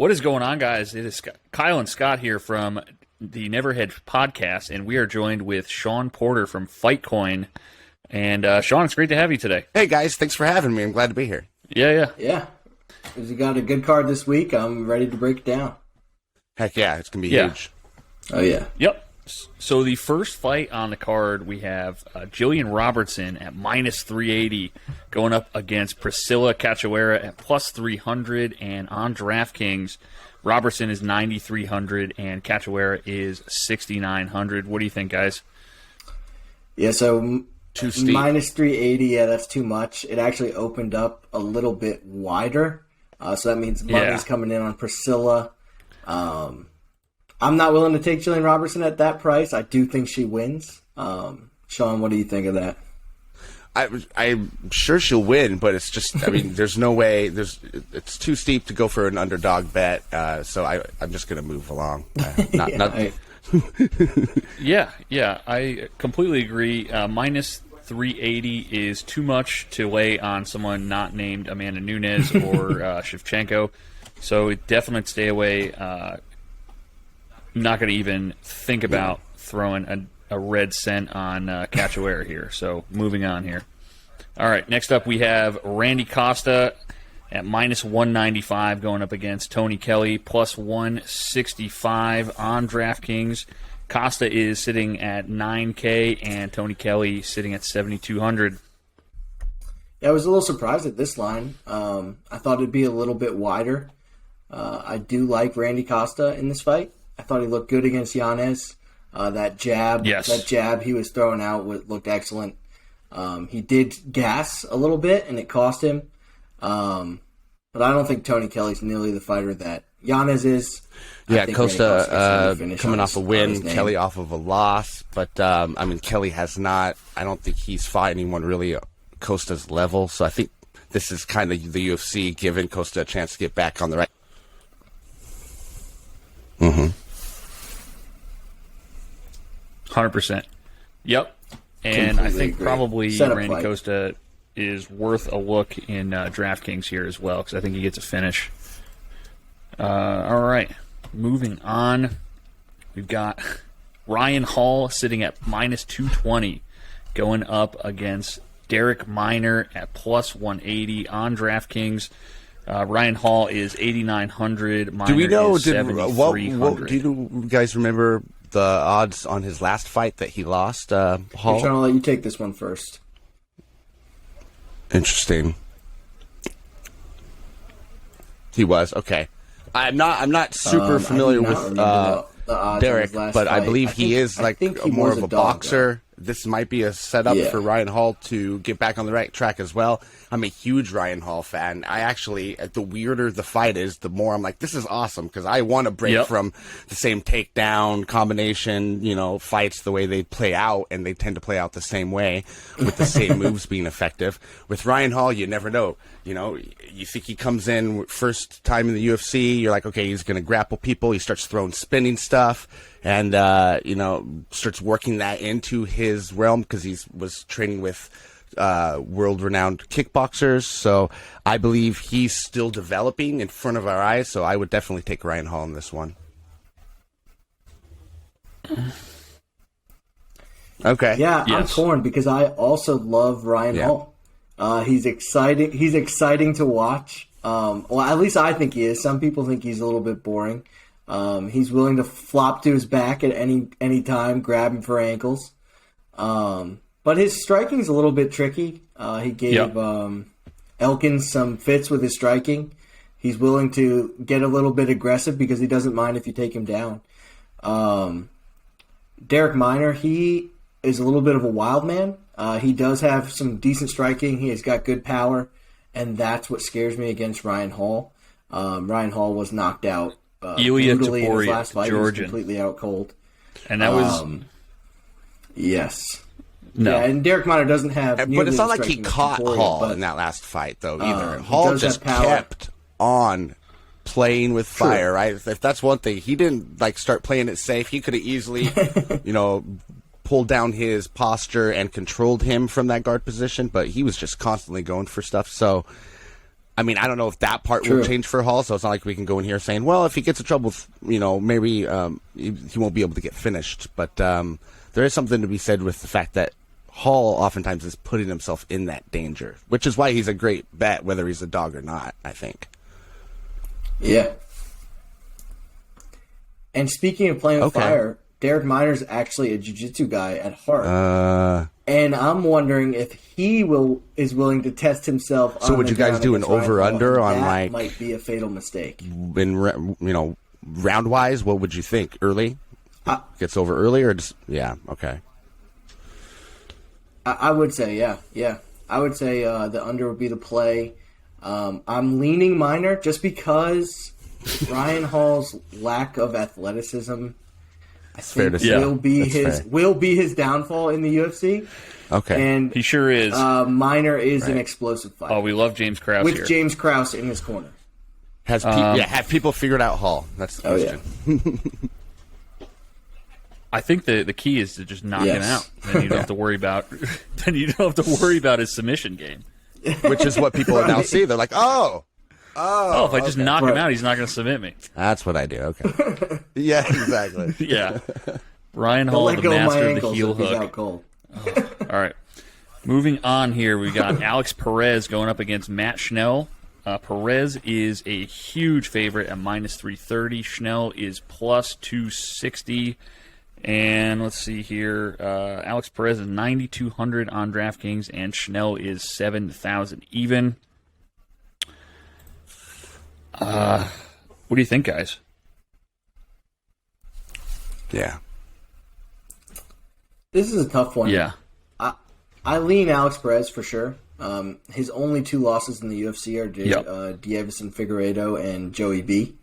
What is going on, guys? It is Kyle and Scott here from the Neverhead podcast, and we are joined with Shawn Porter from Fightcoin. And Shawn, it's great to have you today. Hey, guys. Thanks for having me. I'm glad to be here. Yeah. We got a good card this week. I'm ready to break it down. Heck yeah, it's going to be huge. Oh, yeah. Yep. So the first fight on the card, we have Jillian Robertson at minus 380 going up against Priscilla Cachoeira at plus 300. And on DraftKings, Robertson is 9,300 and Cachoeira is 6,900. What do you think, guys? Yeah, so Too steep. minus 380, yeah, that's too much. It actually opened up a little bit wider. So that means money's coming in on Priscilla. I'm not willing to take Jillian Robertson at that price. I do think she wins. Shawn, what do you think of that? I'm sure she'll win, but it's just, there's no way. It's too steep to go for an underdog bet, so I'm just going to move along. Yeah, I completely agree. Minus 380 is too much to lay on someone not named Amanda Nunes or Shevchenko, so definitely stay away. Not going to even think about throwing a red cent on Cachoeira here. So moving on here. All right, next up we have Randy Costa at minus 195 going up against Tony Kelly, plus 165 on DraftKings. Costa is sitting at 9K and Tony Kelly sitting at 7,200. Yeah, I was a little surprised at this line. I thought it'd be a little bit wider. I do like Randy Costa in this fight. I thought he looked good against Yanez. That jab he was throwing out looked excellent. He did gas a little bit, and it cost him. But I don't think Tony Kelly's nearly the fighter that Yanez is. Yeah, Costa coming off a win, Kelly off of a loss. But, Kelly has not. I don't think he's fought anyone really Costa's level. So I think this is kind of the UFC giving Costa a chance to get back on the right. Mm-hmm. 100%. Yep. And I think probably Randy Costa is worth a look in DraftKings here as well, because I think he gets a finish. All right. Moving on. We've got Ryan Hall sitting at minus 220 going up against Derek Minor at plus 180 on DraftKings. Ryan Hall is 8,900. Minor do we know? Is 7,300. Do you guys remember the odds on his last fight that he lost? Hall. I'm trying to let you take this one first. Interesting. He was okay. I'm not super familiar with Derek, but I believe he is more of a boxer. This might be a setup for Ryan Hall to get back on the right track as well. I'm a huge Ryan Hall fan. I actually, the weirder the fight is, the more I'm like, this is awesome, because I want to break from the same takedown combination, fights the way they play out, and they tend to play out the same way with the same moves being effective. With Ryan Hall, you never know. You think he comes in first time in the UFC, you're like, okay, he's going to grapple people. He starts throwing spinning stuff and, starts working that into his realm because he was training with world-renowned kickboxers. So I believe he's still developing in front of our eyes. So I would definitely take Ryan Hall in this one. Okay. Yeah, I'm torn because I also love Ryan Hall. He's exciting. He's exciting to watch. Well, at least I think he is. Some people think he's a little bit boring. He's willing to flop to his back at any time, grab him for ankles. But his striking's a little bit tricky. He gave Elkins some fits with his striking. He's willing to get a little bit aggressive because he doesn't mind if you take him down. Derek Minor, he is a little bit of a wild man. He does have some decent striking. He has got good power, and that's what scares me against Ryan Hall. Ryan Hall was knocked out brutally in his last fight. Georgian. He was completely out cold. And that was... Yes. No. Yeah, and Derek Minor doesn't have... But it's not like he caught Hall in that last fight, though, either. Hall just kept on playing with fire, right? If that's one thing, he didn't start playing it safe. He could have easily, pulled down his posture and controlled him from that guard position, but he was just constantly going for stuff. So I mean, I don't know if that part will change for Hall, so it's not like we can go in here saying, well, if he gets in trouble, maybe he won't be able to get finished. But there is something to be said with the fact that Hall oftentimes is putting himself in that danger, which is why he's a great bet, whether he's a dog or not, I think. Yeah. And speaking of playing with fire, Derek Miner's actually a jiu-jitsu guy at heart. And I'm wondering if he is willing to test himself. So would you guys do an over-under on that might be a fatal mistake. In round-wise, what would you think? Early? Gets over early or just okay. I would say yeah. I would say the under would be the play. I'm leaning Miner just because Ryan Hall's lack of athleticism, I think, will be his downfall in the UFC. Okay, and he sure is. Miner is an explosive fighter. Oh, we love James Krause with here. James Krause in his corner. Have people figured out Hall? That's the question. Yeah. I think the key is to just knock him out. Then you don't have to worry about. Then you don't have to worry about his submission game. Which is what people now see. They're like, oh, if I just knock him out, he's not going to submit me. That's what I do. Okay. Yeah, exactly. Yeah. Ryan Hall, the master of the heel hook. All right. Moving on here, we got Alex Perez going up against Matt Schnell. Perez is a huge favorite at minus 330. Schnell is plus 260. And let's see here. Alex Perez is 9,200 on DraftKings, and Schnell is 7,000 even. What do you think, guys? Yeah. This is a tough one. Yeah. I lean Alex Perez for sure. His only two losses in the UFC are Davison Figueiredo and Joey B.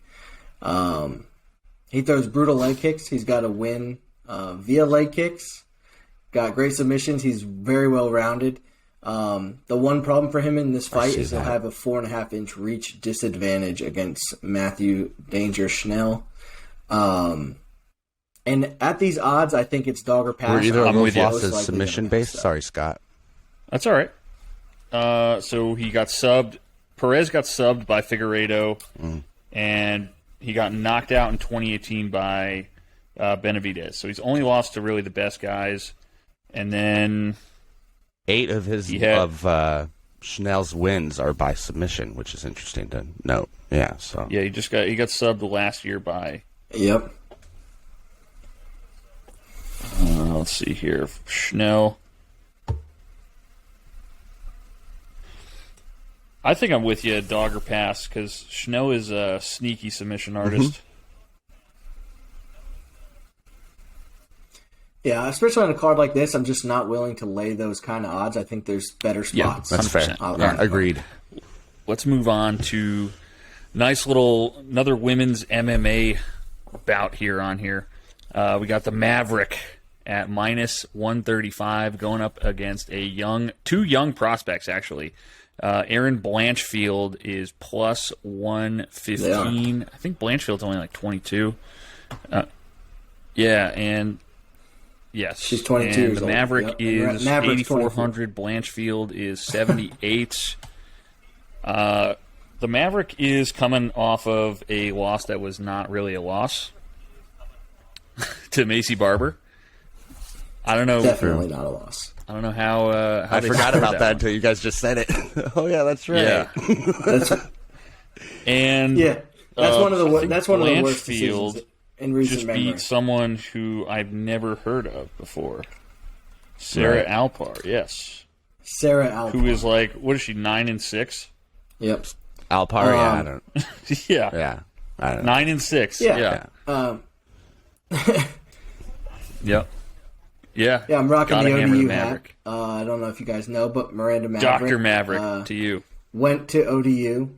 He throws brutal leg kicks. He's got a win via leg kicks. Got great submissions. He's very well rounded. The one problem for him in this fight is he'll have a 4.5-inch reach disadvantage against Matthew Danger Schnell. And at these odds, I think it's dog or pass. Were either of those losses submission based? Sorry, Scott. That's all right. So he got subbed. Perez got subbed by Figueiredo, and he got knocked out in 2018 by Benavidez. So he's only lost to really the best guys. And then 8 of Schnell's wins are by submission, which is interesting to note. Yeah. So he got subbed last year by. Yep. Let's see here. Schnell. I think I'm with you, dog or pass, because Schnell is a sneaky submission artist. Yeah, especially on a card like this, I'm just not willing to lay those kind of odds. I think there's better spots. Yeah, that's fair. Agreed. Let's move on to another women's MMA bout here on here. We got the Maverick at minus 135 going up against two young prospects, actually. Aaron Blanchfield is plus 115. I think Blanchfield's only like 22. And yes, she's 22 and years the old. Maverick is 8,400. Blanchfield is 78. The Maverick is coming off of a loss that was not really a loss to Macy Barber. I don't know. Definitely not a loss. I don't know how I forgot about that until you guys just said it. Oh yeah, that's right. Yeah. That's one of the worst decisions in recent just memory. Beat someone who I've never heard of before. Sarah Alpar, yes. Sarah Alpar, who is like, what is she, 9-6? Yep. Alpar, I don't. Yeah. I don't know. 9-6. Yeah. Yep. Yeah. Yeah, I'm rocking Gotta the hammer ODU Maverick. hat. I don't know if you guys know, but Miranda Maverick. Dr. Maverick, to you. Went to ODU.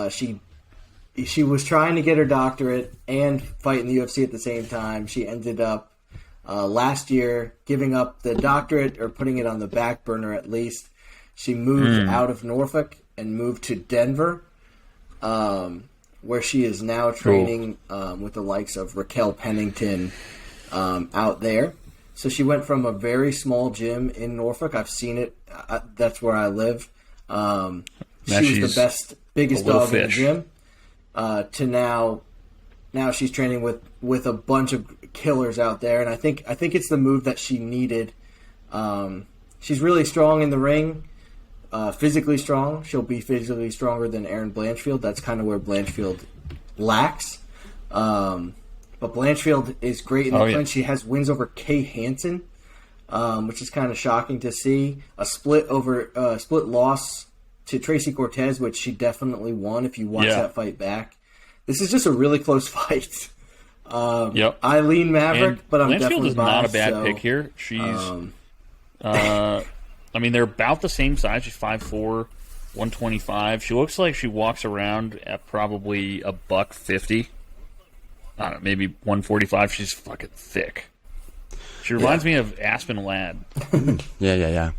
She was trying to get her doctorate and fight in the UFC at the same time. She ended up last year giving up the doctorate, or putting it on the back burner at least. She moved out of Norfolk and moved to Denver, where she is now training with the likes of Raquel Pennington out there. So she went from a very small gym in Norfolk. I've seen it. That's where I live. she was the biggest dog in the gym, to now she's training with a bunch of killers out there, and I think it's the move that she needed. She's really strong in the ring, physically strong. She'll be physically stronger than Erin Blanchfield. That's kind of where Blanchfield lacks. But Blanchfield is great in the clinch. She has wins over Kay Hansen, which is kind of shocking to see. A split loss to Tracy Cortez, which she definitely won if you watch that fight back. This is just a really close fight. I lean Maverick, but I'm definitely is biased, not a bad pick here. She's, I mean, they're about the same size. She's 5'4", 125. She looks like she walks around at probably $150. I don't know, maybe 145. She's fucking thick. She reminds me of Aspen Ladd. Yeah.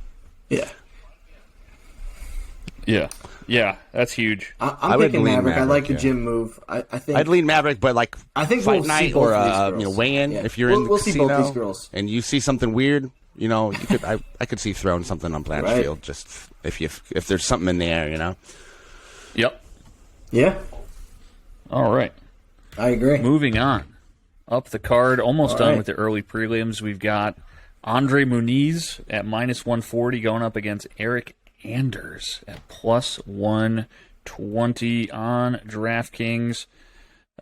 That's huge. I'm picking Maverick. I like the gym move. I think I'd lean Maverick, but I think fight we'll night or weigh-in if you're in the casino see both these girls. and you see something weird. You know, you could I could see throwing something on Blanchfield just if there's something in the air. You know. Yep. Yeah. All right. I agree. Moving on. Up the card, almost done with the early prelims. We've got Andre Muniz at -140 going up against Eric Anders at +120 on DraftKings.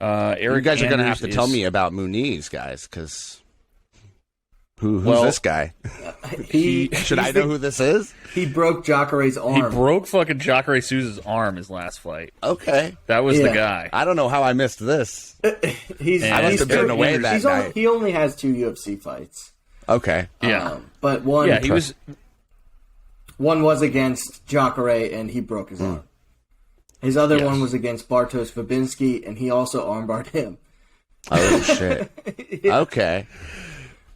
Eric, you guys are going to Anders have to tell me about Muniz, guys, because who's this guy? Should I know who this is? He broke Jacare's arm. He broke fucking Jacare Souza's arm his last fight. Okay. That was the guy. I don't know how I missed this. I must have been away that night. He only has 2 UFC fights. Okay. Yeah. But one was against Jacare, and he broke his arm. His other one was against Bartosz Fabinski, and he also armbarred him. Oh, shit. Okay.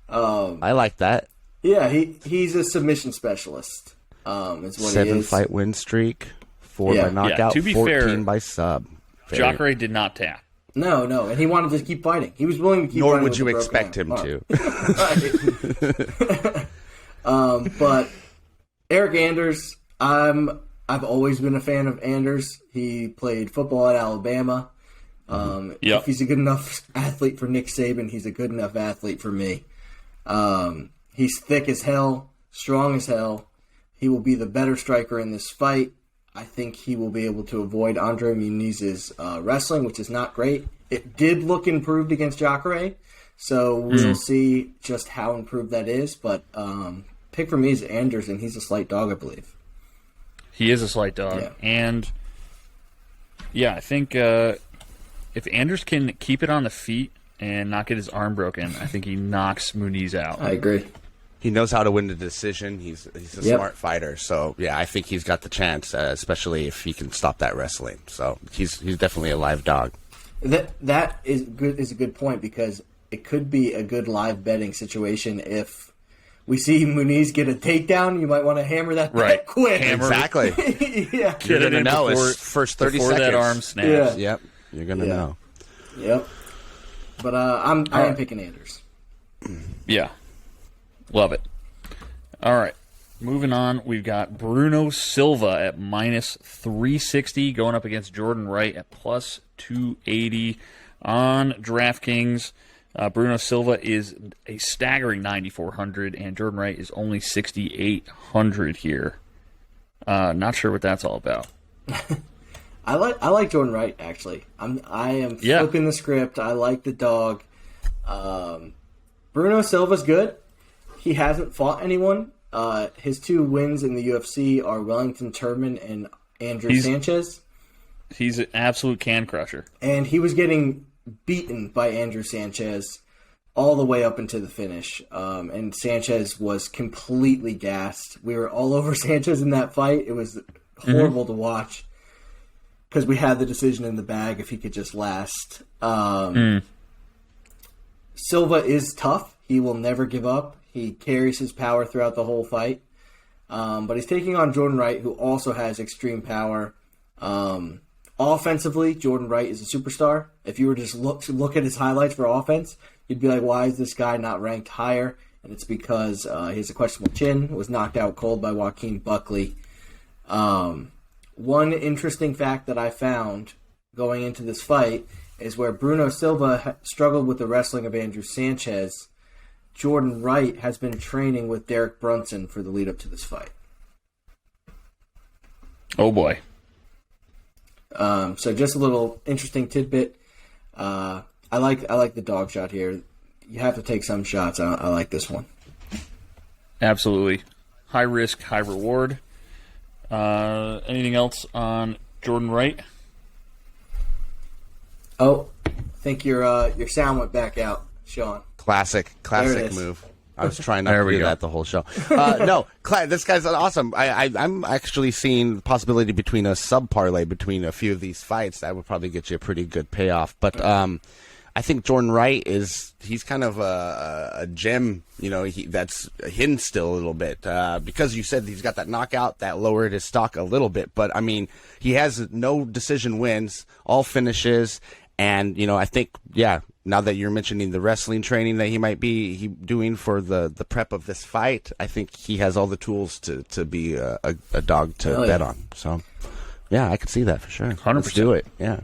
I like that. Yeah, he's a submission specialist. Is what 7-fight win streak, 4 by knockout, to be 14 fair, by sub. Jacare did not tap. No, and he wanted to keep fighting. He was willing to keep Nor fighting. would you expect him to. But Eric Anders, I've always been a fan of Anders. He played football at Alabama. If he's a good enough athlete for Nick Saban, he's a good enough athlete for me. He's thick as hell, strong as hell. He will be the better striker in this fight. I think he will be able to avoid Andre Muniz's wrestling, which is not great. It did look improved against Jacare, so we'll see just how improved that is. But pick for me is Anders, and he's a slight dog, I believe. He is a slight dog. Yeah. And, I think if Anders can keep it on the feet and not get his arm broken, I think he knocks Muniz out. I agree. He knows how to win the decision. He's a smart fighter. So, I think he's got the chance, especially if he can stop that wrestling. So, he's definitely a live dog. That is a good point, because it could be a good live betting situation if we see Muniz get a takedown. You might want to hammer that bet quick. Exactly. Yeah. You're going to know his first 30 seconds. That arm snaps. Yeah. Yep. You're going to know. Yep. But I am picking Anders. Yeah. Love it. All right. Moving on, we've got Bruno Silva at -360 going up against Jordan Wright at +280 on DraftKings. Bruno Silva is a staggering 9,400, and Jordan Wright is only 6,800 here. Not sure what that's all about. I like Jordan Wright, actually. I am flipping the script. I like the dog. Bruno Silva's good. He hasn't fought anyone. His 2 wins in the UFC are Wellington Turman and Andrew Sanchez. He's an absolute can crusher. And he was getting beaten by Andrew Sanchez all the way up into the finish. And Sanchez was completely gassed. We were all over Sanchez in that fight. It was horrible to watch because we had the decision in the bag if he could just last. Silva is tough. He will never give up. He carries his power throughout the whole fight. But he's taking on Jordan Wright, who also has extreme power. Offensively, Jordan Wright is a superstar. If you were to just look at his highlights for offense, you'd be like, why is this guy not ranked higher? And it's because he has a questionable chin, was knocked out cold by Joaquin Buckley. one interesting fact that I found going into this fight is where Bruno Silva struggled with the wrestling of Andrew Sanchez. Jordan Wright has been training with Derek Brunson for the lead up to this fight. Oh boy. So just a little interesting tidbit. I like the dog shot here. You have to take some shots. I like this one. Absolutely. High risk, high reward. Anything else on Jordan Wright? Oh, I think your sound went back out, Shawn. Classic move. I was trying not to do that the whole show. No, this guy's awesome. I'm actually seeing the possibility between a sub parlay between a few of these fights. That would probably get you a pretty good payoff. But I think Jordan Wright he's kind of a gem. You know, that's hidden still a little bit because you said he's got that knockout that lowered his stock a little bit. But I mean, he has no decision wins, all finishes, and you know, I think now that you're mentioning the wrestling training that he might be doing for the prep of this fight, I think he has all the tools to be a dog to bet on. So, yeah, I could see that for sure. 100%. Let's do it. Yeah.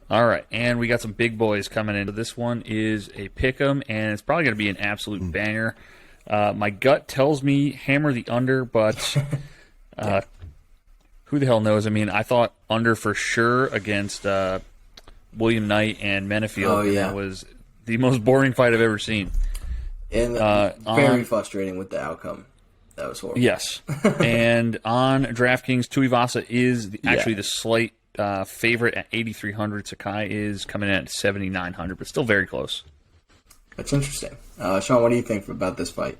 All right, and we got some big boys coming in. This one is a pick'em, and it's probably going to be an absolute banger. My gut tells me hammer the under, but who the hell knows? I mean, I thought under for sure against William Knight and Menefield. Oh, yeah. That was the most boring fight I've ever seen. And very frustrating with the outcome. That was horrible. Yes. And on DraftKings, Tuivasa is actually the slight favorite at 8,300. Sakai is coming in at 7,900, but still very close. That's interesting. Shawn, what do you think about this fight?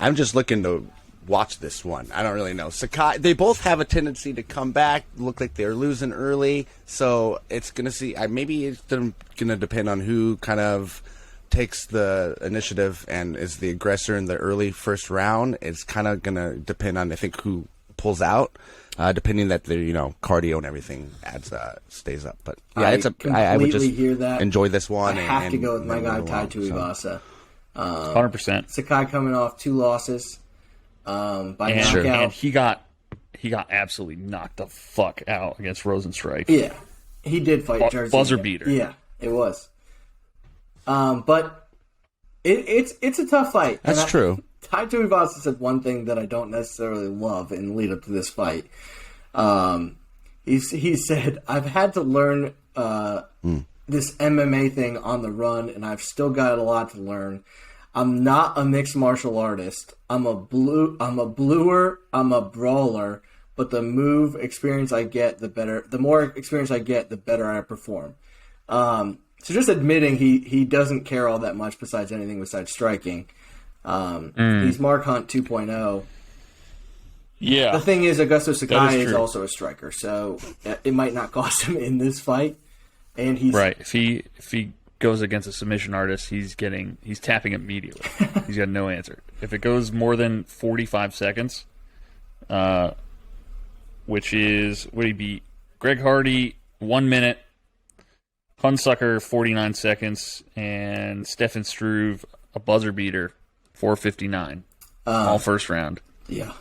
I'm just looking to watch this one. I don't really know. Sakai, they both have a tendency to come back, look like they're losing early, so it's going to see. Maybe it's going to depend on who kind of takes the initiative and is the aggressor in the early first round. It's kind of going to depend on, I think, who pulls out, depending that the cardio and everything stays up. But yeah, I would just enjoy this one. I have to go with my guy Tai Tuivasa. 100%. Sakai coming off 2 losses by knockout. And he got absolutely knocked the fuck out against Rosenstrike. Yeah, he did fight Jersey. Buzzer beater. Yeah, it was. But it's a tough fight. That's true. Tai Tuivasa said one thing that I don't necessarily love in the lead up to this fight. He said, I've had to learn this MMA thing on the run, and I've still got a lot to learn. I'm not a mixed martial artist. I'm a bluer, I'm a brawler, but the more experience I get, the better I perform. So just admitting he doesn't care all that much besides anything besides striking. He's Mark Hunt 2.0. Yeah. The thing is, Augusto Sakai is also a striker, so it might not cost him in this fight. And he's right. If he goes against a submission artist, he's tapping immediately. He's got no answer. If it goes more than 45 seconds, which is would he be Greg Hardy 1 minute, Hunsucker 49 seconds, and Stefan Struve a buzzer beater 4:59, all first round. Yeah,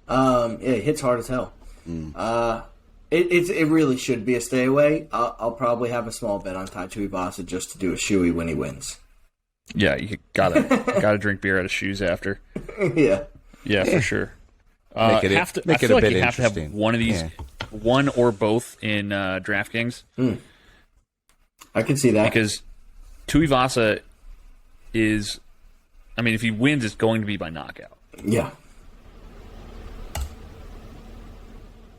it hits hard as hell. It really should be a stay away. I'll probably have a small bet on Tai Tuivasa just to do a shoey when he wins. Yeah, you gotta drink beer out of shoes after. Yeah, for sure. I feel like you have to have one of these, one or both in DraftKings. I can see that because Tuivasa is, I mean, if he wins, it's going to be by knockout. Yeah.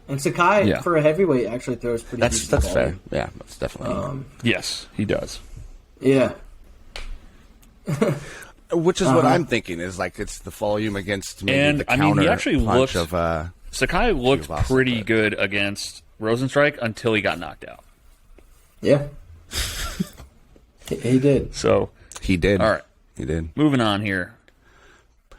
And Sakai, for a heavyweight, actually throws pretty decent That's fair. Yeah, that's definitely. Yes, he does. Yeah. Which is what I'm thinking is like it's the volume against maybe the counter. I mean, he actually looked of Sakai looked pretty good against Rosenstrike until he got knocked out. Yeah. He did. So he did. All right. He did. Moving on here.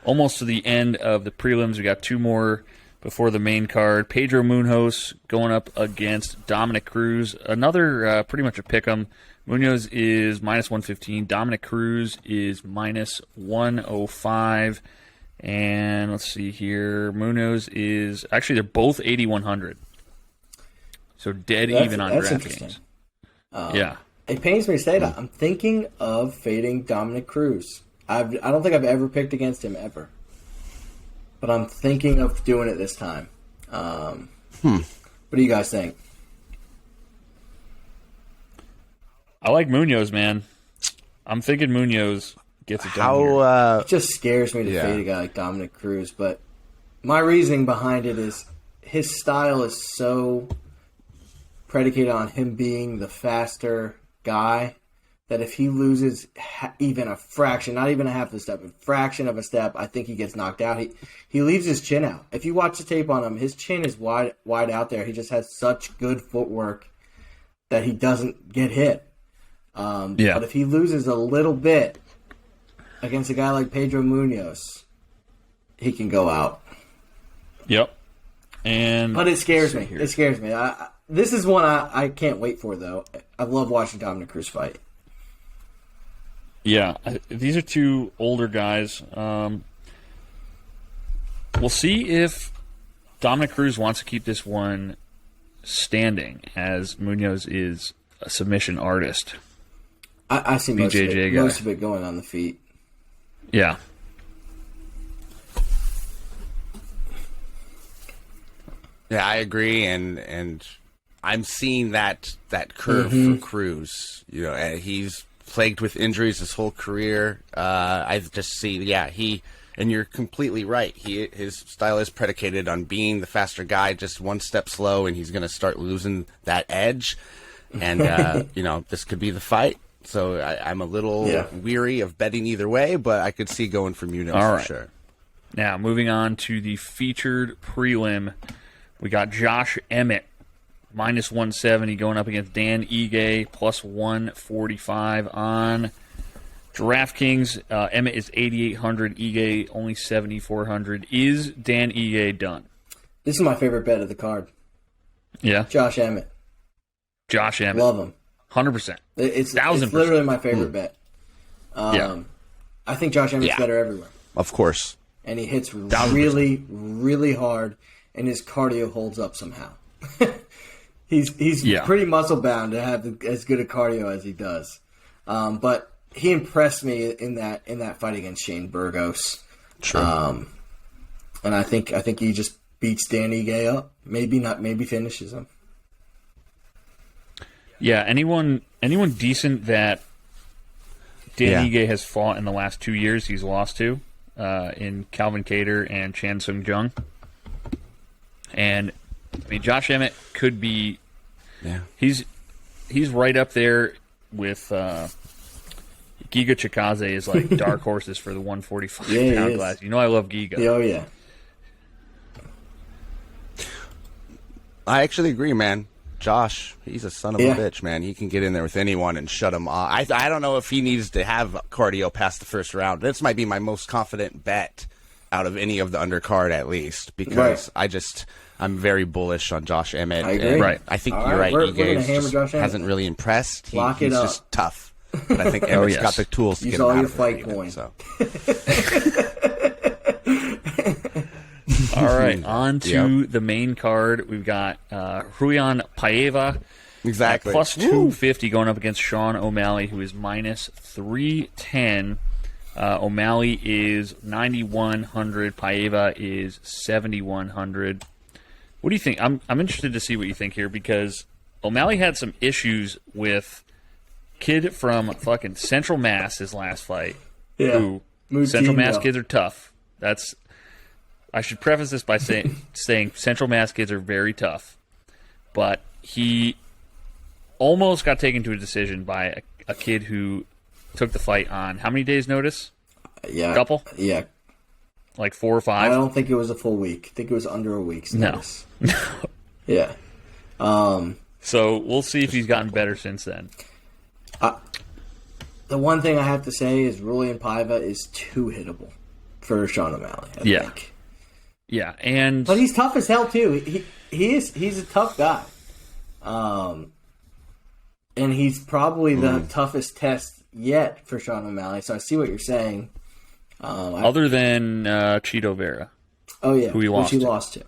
Almost to the end of the prelims. We got 2 more before the main card. Pedro Munoz going up against Dominic Cruz. Another pretty much a pick'em. Munoz is -115. Dominic Cruz is -105. And let's see here. Munoz is actually they're both 8,100. So dead even on DraftKings. Yeah. It pains me to say that. I'm thinking of fading Dominic Cruz. I don't think I've ever picked against him ever. But I'm thinking of doing it this time. What do you guys think? I like Munoz, man. I'm thinking Munoz gets it done here. It just scares me to fade a guy like Dominic Cruz. But my reasoning behind it is his style is so predicated on him being the faster guy that if he loses even a fraction, not even a half a step, a fraction of a step, I think he gets knocked out. He leaves his chin out. If you watch the tape on him, his chin is wide out there. He just has such good footwork that he doesn't get hit. But if he loses a little bit against a guy like Pedro Munoz, he can go out. Yep. But it scares me. It scares me. This is one I can't wait for, though. I love watching Dominic Cruz fight. Yeah, these are two older guys. We'll see if Dominic Cruz wants to keep this one standing, as Munoz is a submission artist. I see most of it going on the feet. Yeah. Yeah, I agree, and I'm seeing that curve for Cruz. You know, he's plagued with injuries his whole career. I just see, and you're completely right. His style is predicated on being the faster guy, just one step slow, and he's going to start losing that edge. And this could be the fight. So I'm a little weary of betting either way, but I could see going for Munoz for sure. Now, moving on to the featured prelim, we got Josh Emmett, minus 170, going up against Dan Ige, plus 145 on DraftKings. Emmett is 8,800, Ige only 7,400. Is Dan Ige done? This is my favorite bet of the card. Yeah? Josh Emmett. Love him. 100%. It's literally my favorite bet. I think Josh Emmett's better everywhere. Of course. And he hits really, really hard, and his cardio holds up somehow. He's pretty muscle bound to have as good a cardio as he does. But he impressed me in that fight against Shane Burgos. True. And I think he just beats Dan Ige up. Maybe finishes him. Yeah, anyone decent that Dan Ige has fought in the last 2 years, he's lost to, in Calvin Kattar and Chan Sung Jung. And I mean, Josh Emmett could be, he's right up there with Giga Chikadze is like dark horses for the 145 pound class. You know I love Giga. Oh yeah. I actually agree, man. Josh, he's a son of a bitch, man. He can get in there with anyone and shut him off. I don't know if he needs to have cardio past the first round. This might be my most confident bet out of any of the undercard, at least, because I'm very bullish on Josh Emmett. I agree. Right. I think you're right. Ige hasn't really impressed. He's just tough. But I think Emmett's got the tools to get him out of there. Use all your fight coin. So. All right, on to the main card. We've got Raulian Paiva, exactly, plus 250 going up against Shawn O'Malley, who is minus 310. O'Malley is 9,100. Paiva is 7,100. What do you think? I'm interested to see what you think here, because O'Malley had some issues with kid from fucking Central Mass his last fight. Yeah, Central Mass kids are tough. I should preface this by saying Central Mass kids are very tough, but he almost got taken to a decision by a kid who took the fight on how many days' notice? Yeah, a couple. Yeah, like 4 or 5. I don't think it was a full week. I think it was under a week's notice. No. Yeah. So we'll see if he's gotten better since then. The one thing I have to say is Raulian Paiva is too hittable for Shawn O'Malley. I think. Yeah, but he's tough as hell too. He's a tough guy, and he's probably the toughest test yet for Shawn O'Malley. So I see what you're saying. Other than Cheeto Vera. Oh, yeah. Who he lost to.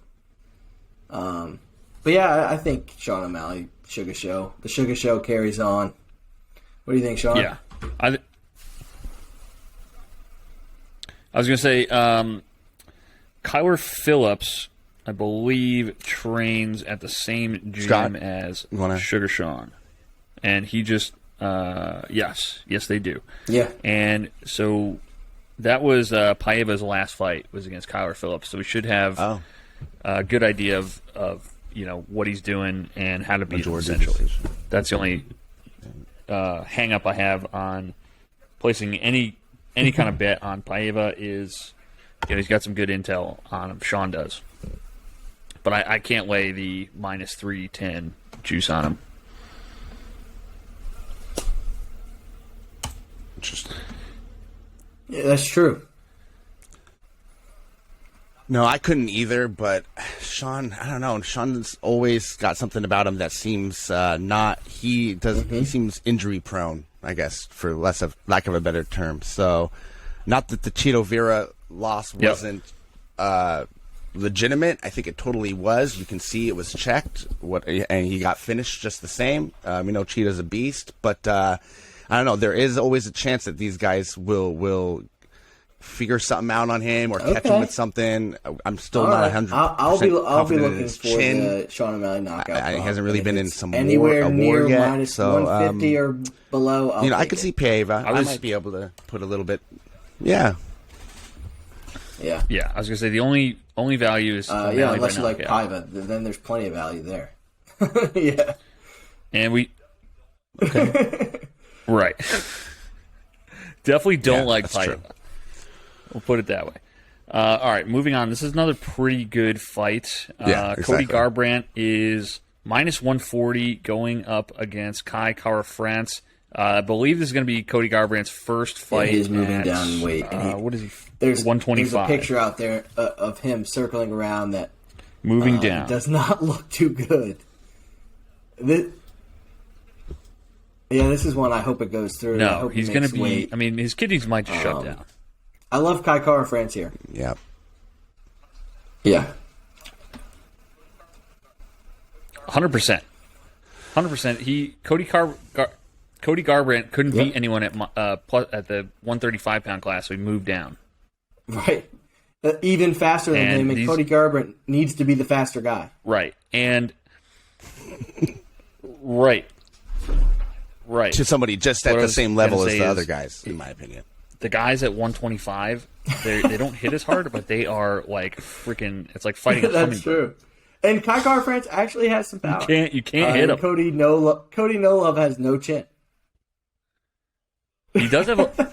But yeah, I think Sean O'Malley, Sugar Show. The Sugar Show carries on. What do you think, Sean? Yeah. I was going to say, Kyler Phillips, I believe, trains at the same gym as Sugar Sean. And he just, yes, they do. Yeah. And so that was Paiva's last fight was against Kyler Phillips. So we should have a good idea of what he's doing and how to beat him, essentially. That's the only hang up I have on placing any kind of bet on Paiva is he's got some good intel on him. Shawn does. But I can't lay the minus 310 juice on him. Interesting. Yeah, that's true. No, I couldn't either, but Shawn, I don't know. Shawn's always got something about him that seems he seems injury prone, I guess, for lack of a better term. So, not that the Cheeto Vera loss wasn't legitimate. I think it totally was. You can see it was checked. And he got finished just the same. Cheeto's a beast, but I don't know. There is always a chance that these guys will figure something out on him or catch him with something. I'm still not 100%. I'll be looking for the Sean O'Malley knockout. He hasn't really been in some anywhere near war yet, minus so 150 or below. I could see Paiva. I might be able to put a little bit. Yeah. Yeah. Yeah. I was gonna say the only value is unless you like Paiva, then there's plenty of value there. Yeah. And we. Okay. Right. Definitely don't like Paiva. True. We'll put it that way. All right, moving on. This is another pretty good fight. Exactly. Cody Garbrandt is minus 140 going up against Kai Kara-France. I believe this is going to be Cody Garbrandt's first fight. He's moving down in weight. What is he? There's 125. There's a picture out there of him circling around that moving down. Does not look too good. This is one I hope it goes through. No, he's going to be. Weight. I mean, his kidneys might just shut down. I love Kai Kara-France here. Yeah. Yeah. 100%. 100%. Cody Garbrandt couldn't beat anyone at the 135-pound class, so he moved down. Right. Even faster than him, and Cody Garbrandt needs to be the faster guy. Right. And right. To somebody just at the same level as the other guys, in my opinion. The guys at 125, they don't hit as hard, but they are like freaking. It's like fighting a hummingbird. That's true. And Kai Kara-France actually has some power. You can't hit him. Cody No Love has no chin. He does have a.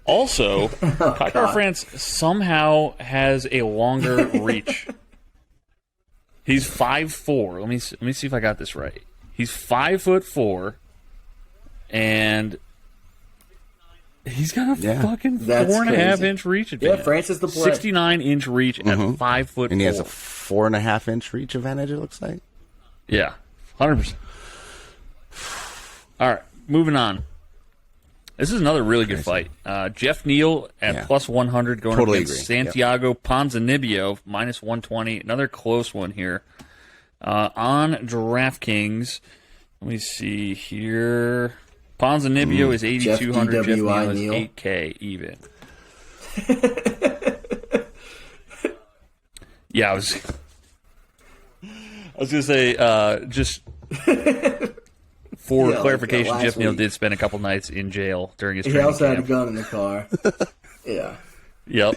Also, Kai Kara-France somehow has a longer reach. He's 5'4". Let me see if I got this right. He's 5'4", and he's got a fucking 4.5-inch reach advantage. Yeah, France is the play. 69-inch reach at 5'4". And he has a 4.5-inch reach advantage, it looks like. Yeah, 100%. All right, moving on. This is another really good fight. Geoff Neal at plus 100 going against Santiago Ponzinibbio, minus 120. Another close one here. On DraftKings, let me see here. Ponzinibbio is 8,200. Geoff Neal is 8K even. Yeah, I was gonna say just for clarification, Geoff Neal did spend a couple nights in jail during his training camp. He also had a gun in the car. Yeah. Yep.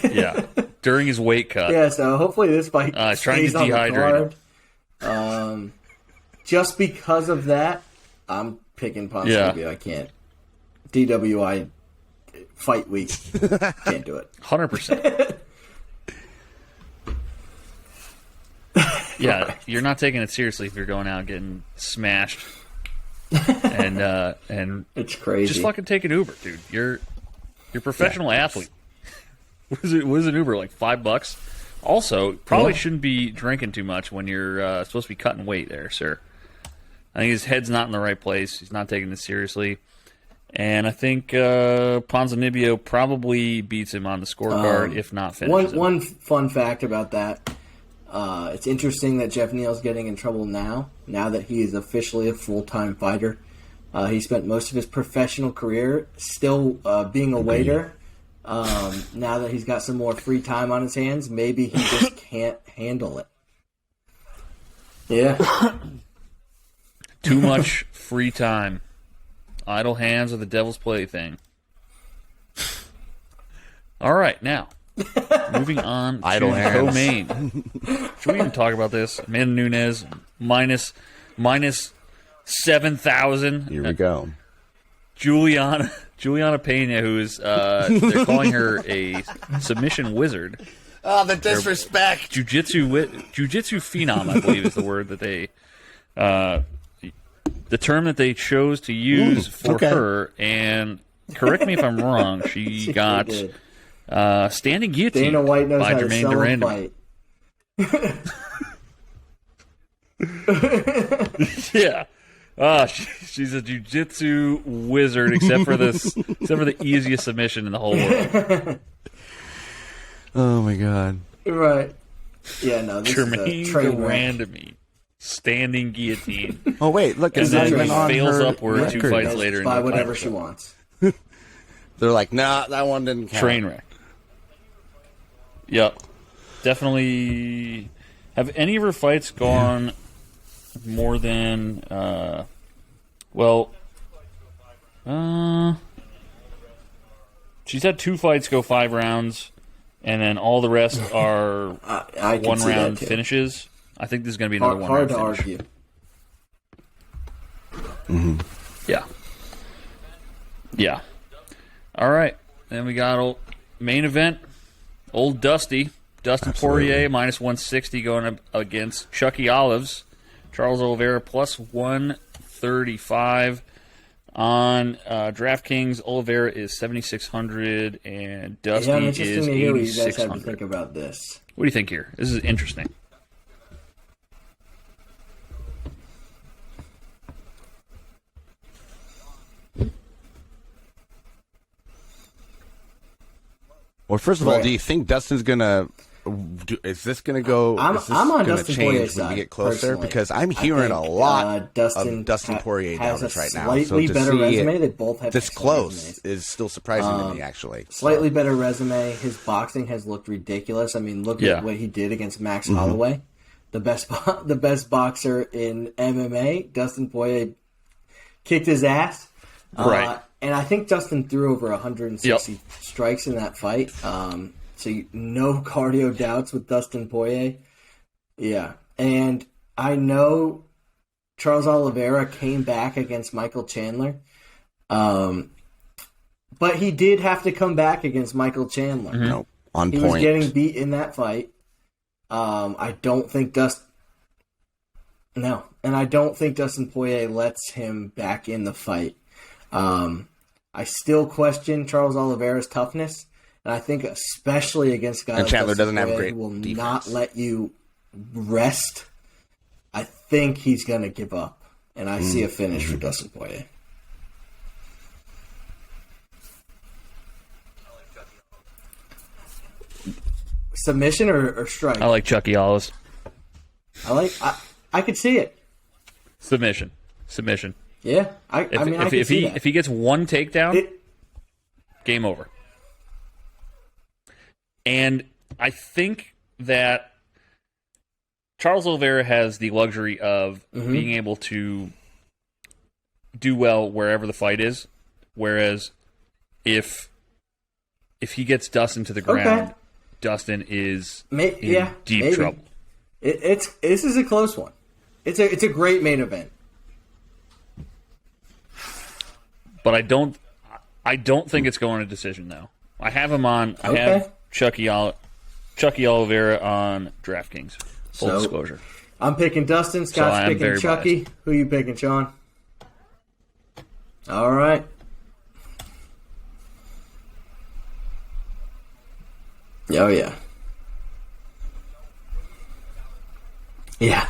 Yeah. During his weight cut. Yeah, so hopefully this fight trying to dehydrate him. Just because of that, I'm picking Ponzinibbio. Yeah. I can't. DWI fight week. Can't do it. 100%. Yeah, you're not taking it seriously if you're going out getting smashed. And it's crazy. Just fucking take an Uber, dude. You're a professional athlete. What is an Uber, like $5? Also, probably shouldn't be drinking too much when you're supposed to be cutting weight there, sir. I think his head's not in the right place. He's not taking this seriously. And I think Ponzinibbio probably beats him on the scorecard, if not finishes him. One fun fact about that, it's interesting that Geoff Neal's getting in trouble now that he is officially a full-time fighter. He spent most of his professional career still being a waiter. Now that he's got some more free time on his hands, maybe he just can't handle it. Yeah. Too much free time. Idle hands are the devil's plaything. All right, now, moving on Idle to hands. co-main. Should we even talk about this? Amanda Nunes, minus 7,000. Here we go. Julianna Pena, who's they're calling her a submission wizard. Oh, the disrespect. Jiu-jitsu phenom, I believe, is the word that they, the term that they chose to use for her. And correct me if I'm wrong, she got standing guillotine Dana White knows by how to Jermaine sell Durand. a fight. Yeah. She's a jiu-jitsu wizard, except for the easiest submission in the whole world. Oh my god. Right. Yeah, no, this Jermaine is a train Durand wreck. to me. Standing guillotine. Oh wait, look, And it's not then even he on fails her upward 2 record. fights later. Just in buy the whatever title she shot. wants. They're like, nah, that one didn't count. Train wreck. Yep. Definitely. Have any of her fights gone more than, she's had 2 fights go 5 rounds, and then all the rest are I can see that one-round too. finishes. I think this is going to be another Hard one-round to finish. argue. Yeah. Yeah. All right. Then we got main event. Old Dustin Poirier, minus 160 going up against Chucky Olives. Charles Oliveira, plus 135. On DraftKings, Oliveira is 7,600 and Dusty I'm interested is to hear what you guys have to 8,600. think about this. What do you think here? This is interesting. Well, first of all, Right. do you think Dustin's gonna? Is this gonna go? I'm is this on gonna Dustin change Poirier's when we side, get closer? personally. Because I'm I hearing think, a lot of Dustin Poirier has downers a right now. slightly So to better see resume. it They both have this excellent close resumes. is still surprising to me, actually. Slightly better resume. His boxing has looked ridiculous. I mean, look at what he did against Max Holloway, the best boxer in MMA. Dustin Poirier kicked his ass. Right. And I think Dustin threw over 160 strikes in that fight. So no cardio doubts with Dustin Poirier. Yeah. And I know Charles Oliveira came back against Michael Chandler. But he did have to come back against Michael Chandler. No, on He point. was getting beat in that fight. I don't think No. And I don't think Dustin Poirier lets him back in the fight. I still question Charles Oliveira's toughness. And I think especially against guys And Chandler Dustin doesn't have Poirier great who will defense. not let you rest. I think he's going to give up. And I see a finish for Dustin Poirier. Submission or strike? I like Chucky Olives. I could see it. Submission. Yeah. I mean, I can see that. If he gets one takedown, It- game over. And I think that Charles Oliveira has the luxury of being able to do well wherever the fight is, whereas if he gets Dustin to the ground, Dustin is in deep trouble. This is a close one. It's a great main event. But I don't think it's going to decision though. I have him on. I have Chucky Oliveira on DraftKings. Full disclosure. I'm picking Dustin. Scott's picking very Chucky. biased. Who you picking, Shawn? All right. Oh yeah. Yeah.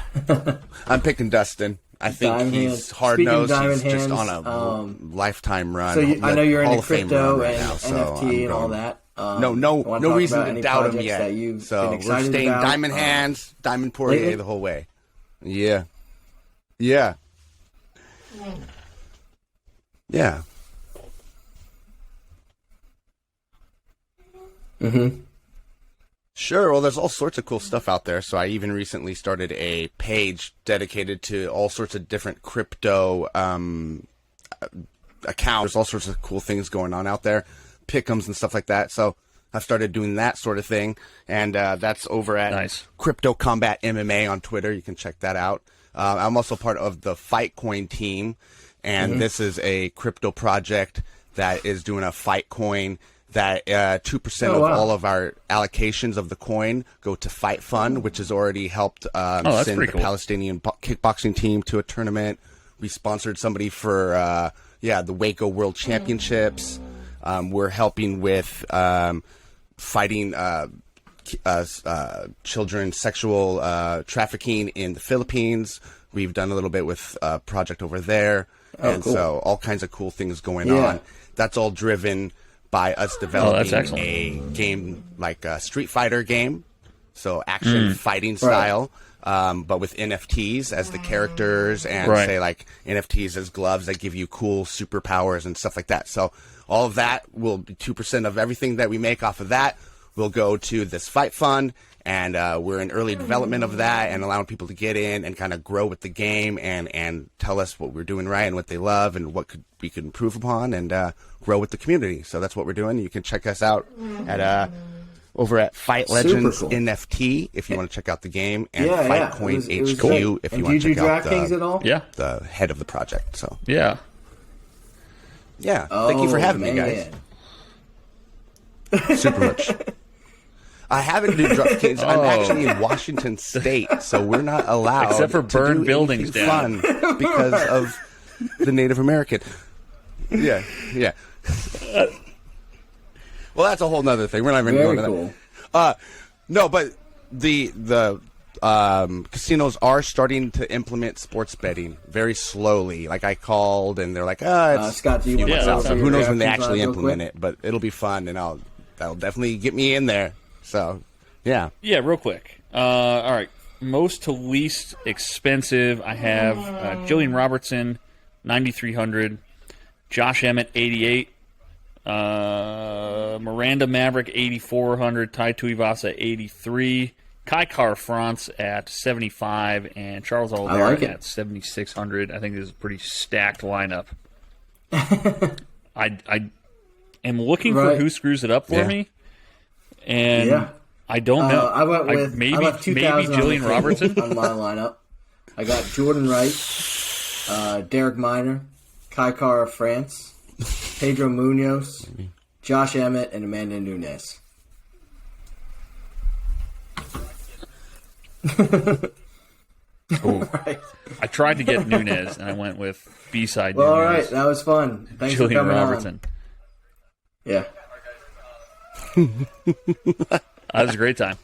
I'm picking Dustin. I think Diamond he's Hands. hard Speaking of nosed. Diamond He's just Hands, on a lifetime run. So I know you're Hall into of Fame crypto run right and now, so NFT and all going- that. No reason to doubt him yet. That you've so been we're excited staying about, Diamond Hands, Diamond Poirier lately? the whole way. Yeah. Yeah. Yeah. Mm-hmm. Sure. Well, there's all sorts of cool stuff out there. So I even recently started a page dedicated to all sorts of different crypto accounts. There's all sorts of cool things going on out there, pick'ems and stuff like that. So I've started doing that sort of thing, and that's over at Crypto Combat MMA on Twitter. You can check that out. I'm also part of the Fightcoin team, and this is a crypto project that is doing a Fightcoin that 2% of all of our allocations of the coin go to Fight Fund, which has already helped send the Palestinian kickboxing team to a tournament. We sponsored somebody for the Waco World Championships. We're helping with fighting children's sexual trafficking in the Philippines. We've done a little bit with a project over there. So all kinds of cool things going on. That's all driven by us developing a game like a Street Fighter game, so action fighting style, but with NFTs as the characters, and say like NFTs as gloves that give you cool superpowers and stuff like that. So all of that will be 2% of everything that we make off of that will go to this Fight Fund, and we're in early development of that and allowing people to get in and kind of grow with the game and tell us what we're doing right and what they love and what we could improve upon and grow with the community. So that's what we're doing. You can check us out at over at Fight Legends NFT if you want to check out the game, and Fightcoin HQ if you want to check out DraftKings at all? the head of the project. So yeah. Thank you for having me, guys. Super much. I haven't done DraftKings. I'm actually in Washington State, so we're not allowed except for to burn do buildings down fun because of the Native American. Yeah. Well, that's a whole nother thing. We're not even going to that. No, but the casinos are starting to implement sports betting very slowly. Like I called, and they're like, it's Scott, do you want to so who knows when they actually implement it? But it'll be fun, and that'll definitely get me in there. So, yeah. Yeah, real quick. All right. Most to least expensive, I have Jillian Robertson, 9,300. Josh Emmett, 88. Miranda Maverick, 8,400. Tai Tuivasa, 83. Kai Kara France at 75. And Charles Oliveira at 7,600. I think this is a pretty stacked lineup. I am looking for who screws it up for me. And I don't know. I went with maybe Jillian Robertson on my lineup. I got Jordan Wright, Derek Minor, Kai Kara France, Pedro Munoz, Josh Emmett, and Amanda Nunes. I tried to get Nunes, and I went with B-side Well, Nunes. all right. That was fun. Thanks for Julian coming Robertson. on. Yeah. That was a great time.